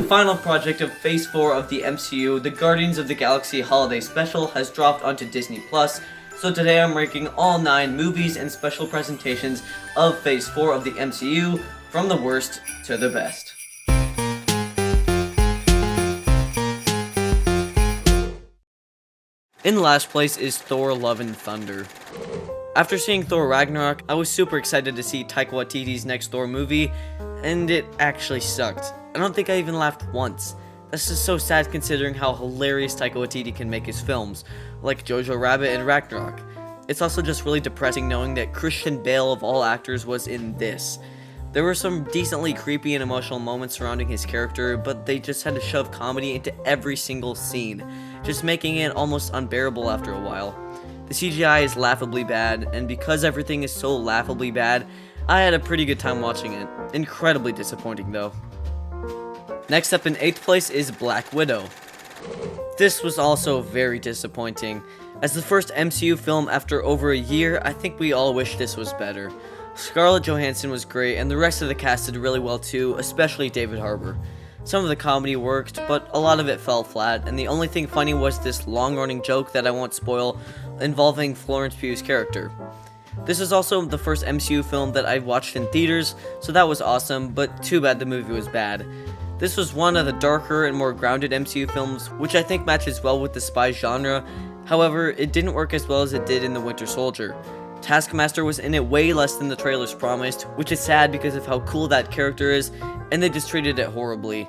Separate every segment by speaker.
Speaker 1: final project of Phase 4 of the MCU, the Guardians of the Galaxy Holiday Special, has dropped onto Disney+, so today I'm ranking all 9 movies and special presentations of Phase 4 of the MCU, from the worst to the best. In last place is Thor: Love and Thunder. After seeing Thor Ragnarok, I was super excited to see Taika Waititi's next Thor movie, and it actually sucked. I don't think I even laughed once. This is so sad considering how hilarious Taika Waititi can make his films, like Jojo Rabbit and Ragnarok. It's also just really depressing knowing that Christian Bale of all actors was in this. There were some decently creepy and emotional moments surrounding his character, but they just had to shove comedy into every single scene, just making it almost unbearable after a while. The CGI is laughably bad, and because everything is so laughably bad, I had a pretty good time watching it. Incredibly disappointing though. Next up in 8th place is Black Widow. This was also very disappointing. As the first MCU film after over a year, I think we all wish this was better. Scarlett Johansson was great, and the rest of the cast did really well too, especially David Harbour. Some of the comedy worked, but a lot of it fell flat, and the only thing funny was this long-running joke that I won't spoil, involving Florence Pugh's character. This is also the first MCU film that I watched in theaters, so that was awesome, but too bad the movie was bad. This was one of the darker and more grounded MCU films, which I think matches well with the spy genre. However, it didn't work as well as it did in The Winter Soldier. Taskmaster was in it way less than the trailers promised, which is sad because of how cool that character is, and they just treated it horribly.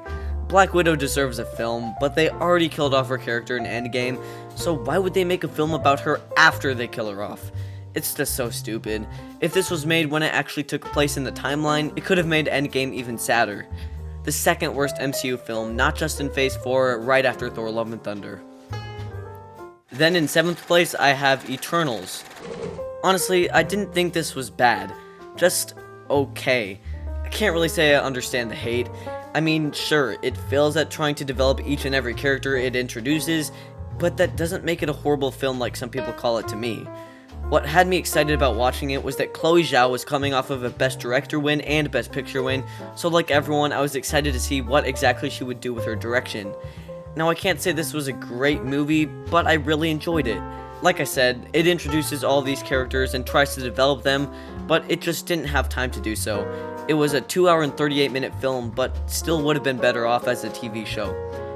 Speaker 1: Black Widow deserves a film, but they already killed off her character in Endgame, so why would they make a film about her after they kill her off? It's just so stupid. If this was made when it actually took place in the timeline, it could have made Endgame even sadder. The second worst MCU film, not just in Phase 4, right after Thor: Love and Thunder. Then in 7th place, I have Eternals. Honestly, I didn't think this was bad, just okay. I can't really say I understand the hate. I mean, sure, it fails at trying to develop each and every character it introduces, but that doesn't make it a horrible film like some people call it to me. What had me excited about watching it was that Chloe Zhao was coming off of a Best Director win and Best Picture win, so like everyone, I was excited to see what exactly she would do with her direction. Now, I can't say this was a great movie, but I really enjoyed it. Like I said, it introduces all these characters and tries to develop them, but it just didn't have time to do so. It was a 2-hour and 38-minute film, but still would have been better off as a TV show.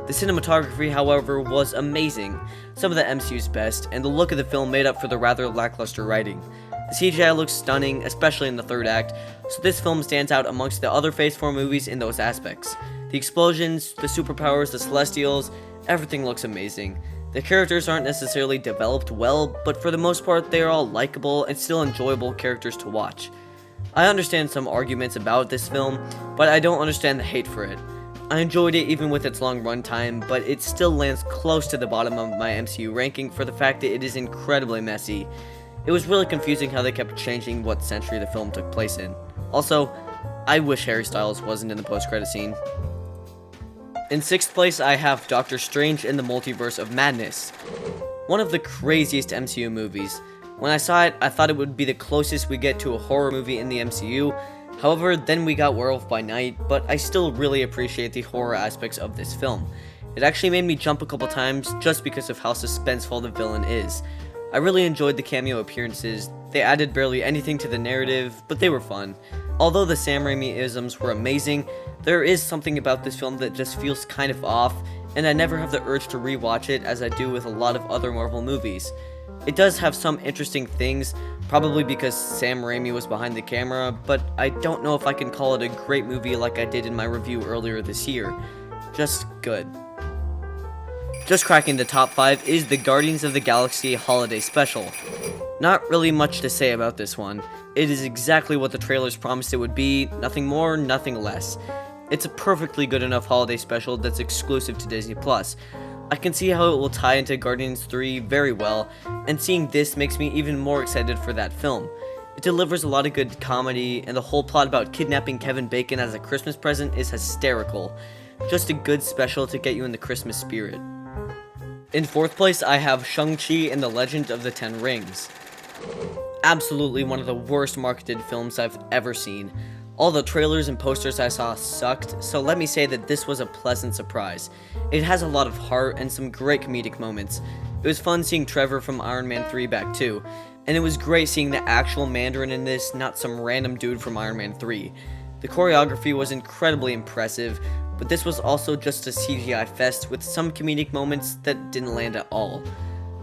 Speaker 1: The cinematography, however, was amazing, some of the MCU's best, and the look of the film made up for the rather lackluster writing. The CGI looks stunning, especially in the third act, so this film stands out amongst the other Phase 4 movies in those aspects. The explosions, the superpowers, the Celestials, everything looks amazing. The characters aren't necessarily developed well, but for the most part they are all likable and still enjoyable characters to watch. I understand some arguments about this film, but I don't understand the hate for it. I enjoyed it even with its long runtime, but it still lands close to the bottom of my MCU ranking for the fact that it is incredibly messy. It was really confusing how they kept changing what century the film took place in. Also, I wish Harry Styles wasn't in the post-credit scene. In 6th place, I have Doctor Strange in the Multiverse of Madness. One of the craziest MCU movies. When I saw it, I thought it would be the closest we get to a horror movie in the MCU. However, then we got Werewolf by Night, but I still really appreciate the horror aspects of this film. It actually made me jump a couple times just because of how suspenseful the villain is. I really enjoyed the cameo appearances. They added barely anything to the narrative, but they were fun. Although the Sam Raimi-isms were amazing, there is something about this film that just feels kind of off, and I never have the urge to rewatch it as I do with a lot of other Marvel movies. It does have some interesting things, probably because Sam Raimi was behind the camera, but I don't know if I can call it a great movie like I did in my review earlier this year. Just good. Just cracking the top 5 is the Guardians of the Galaxy Holiday Special. Not really much to say about this one. It is exactly what the trailers promised it would be, nothing more, nothing less. It's a perfectly good enough holiday special that's exclusive to Disney+. I can see how it will tie into Guardians 3 very well, and seeing this makes me even more excited for that film. It delivers a lot of good comedy, and the whole plot about kidnapping Kevin Bacon as a Christmas present is hysterical. Just a good special to get you in the Christmas spirit. In 4th place, I have Shang-Chi and the Legend of the Ten Rings. Absolutely one of the worst marketed films I've ever seen. All the trailers and posters I saw sucked, so let me say that this was a pleasant surprise. It has a lot of heart and some great comedic moments. It was fun seeing Trevor from Iron Man 3 back too, and it was great seeing the actual Mandarin in this, not some random dude from Iron Man 3. The choreography was incredibly impressive, but this was also just a CGI fest with some comedic moments that didn't land at all.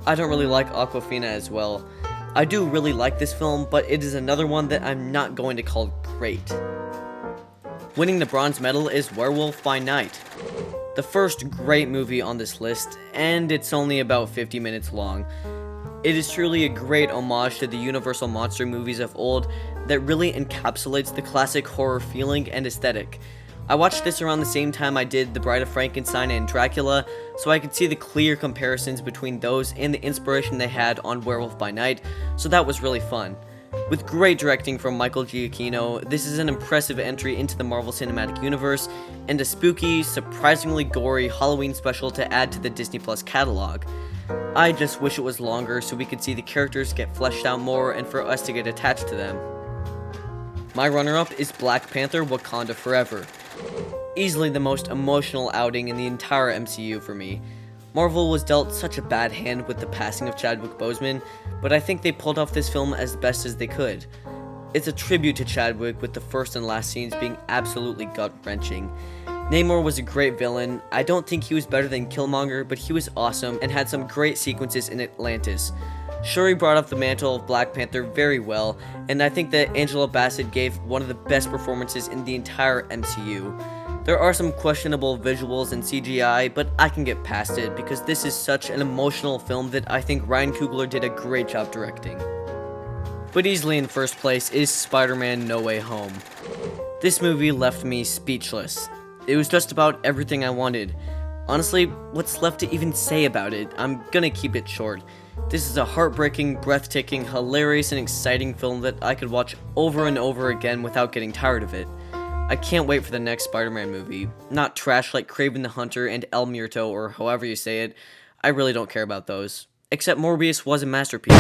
Speaker 1: I don't really like Awkwafina as well. I do really like this film, but it is another one that I'm not going to call great. Winning the bronze medal is Werewolf by Night. The first great movie on this list, and it's only about 50 minutes long. It is truly a great homage to the Universal monster movies of old that really encapsulates the classic horror feeling and aesthetic. I watched this around the same time I did The Bride of Frankenstein and Dracula, so I could see the clear comparisons between those and the inspiration they had on Werewolf by Night, so that was really fun. With great directing from Michael Giacchino, this is an impressive entry into the Marvel Cinematic Universe, and a spooky, surprisingly gory Halloween special to add to the Disney Plus catalog. I just wish it was longer so we could see the characters get fleshed out more and for us to get attached to them. My runner-up is Black Panther: Wakanda Forever. Easily the most emotional outing in the entire MCU for me. Marvel was dealt such a bad hand with the passing of Chadwick Boseman, but I think they pulled off this film as best as they could. It's a tribute to Chadwick, with the first and last scenes being absolutely gut-wrenching. Namor was a great villain. I don't think he was better than Killmonger, but he was awesome and had some great sequences in Atlantis. Shuri brought up the mantle of Black Panther very well, and I think that Angela Bassett gave one of the best performances in the entire MCU. There are some questionable visuals and CGI, but I can get past it because this is such an emotional film that I think Ryan Coogler did a great job directing. But easily in first place is Spider-Man: No Way Home. This movie left me speechless. It was just about everything I wanted. Honestly, what's left to even say about it? I'm gonna keep it short. This is a heartbreaking, breathtaking, hilarious, and exciting film that I could watch over and over again without getting tired of it. I can't wait for the next Spider-Man movie. Not trash like Kraven the Hunter and El Muerto, or however you say it. I really don't care about those. Except Morbius was a masterpiece.